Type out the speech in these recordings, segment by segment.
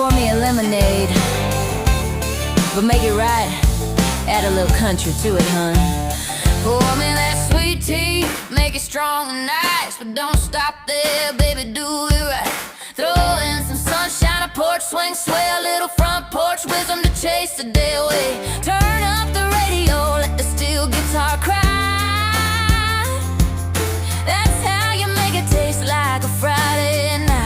Pour me a lemonade, but make it right. Add a little country to it, hun. Pour me that sweet tea, make it strong and nice, but don't stop there, baby, do it right. Throw in some sunshine, a porch swing, sway a little front porch wisdom to chase the day away. Turn up the radio, let the steel guitar cry. That's how you make it taste like a Friday night.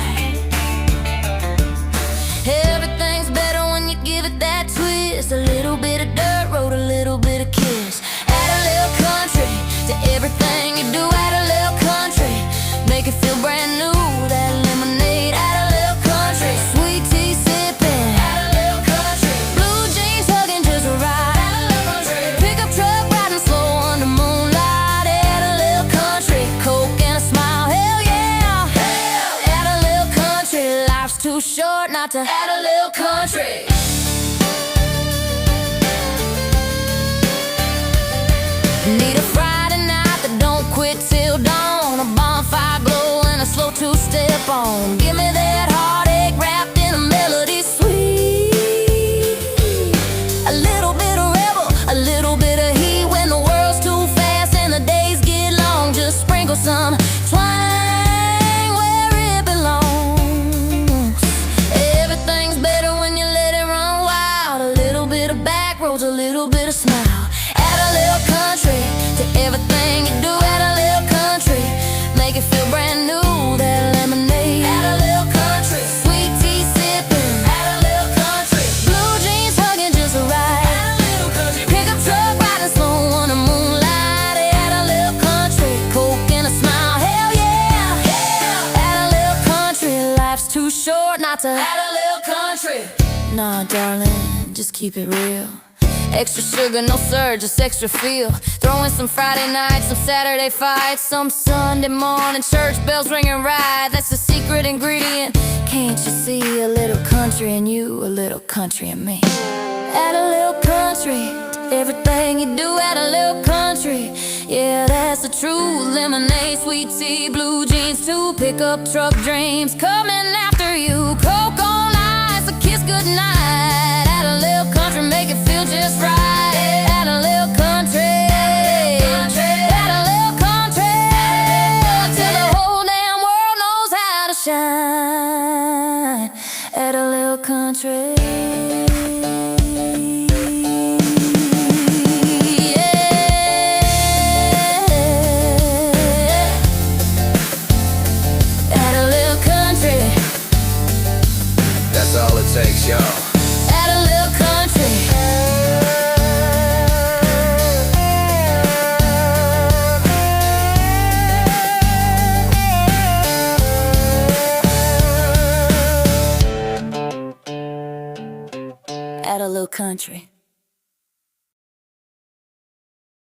Everything's better when you give it that twist. A little bit of dirt road, a little bit of kiss. Add a little country to everything you do. Add a little country, make it feel brand new. That lemonade, add a little country. Sweet tea sipping, add a little country. Blue jeans hugging just right, add a little country. Pickup truck riding slow under moonlight, add a little country. Coke and a smile, hell yeah, hell. Add a little country, life's too short not to add a little country. Need a Friday night that don't quit till dawn. A bonfire glow and a slow two-step on. Give me that heartache wrapped in a melody sweet. A little bit of rebel, a little bit of heat. When the world's too fast and the days get long, just sprinkle some twang where it belongs. Everything's better when you let it run wild. A little bit of back roads, a little bit of smile. Add a little country to everything you do. Add a little country, make it feel brand new. That lemonade, add a little country. Sweet tea sipping, add a little country. Blue jeans hugging just right, add a little country. Pickup truck riding slow on the moonlight, add a little country. Coke and a smile, hell yeah, hell. Add a little country, life's too short not to add a little country. Nah, darling, just keep it real. Extra sugar, no sir, just extra feel. Throw in some Friday nights, some Saturday fights, some Sunday morning church bells ringing right. That's the secret ingredient. Can't you see a little country in you, a little country in me? Add a little country to everything you do. Add a little country, yeah, that's the truth. Lemonade, sweet tea, blue jeans too. Pickup truck dreams coming after you. Coke on ice, a kiss goodnight. Add a little country, make it feel just right. Add a little country, add a little country, till the whole damn world knows how to shine. Add a little country. Add a little country. That's all it takes, y'all. Add a little country. Add a little country.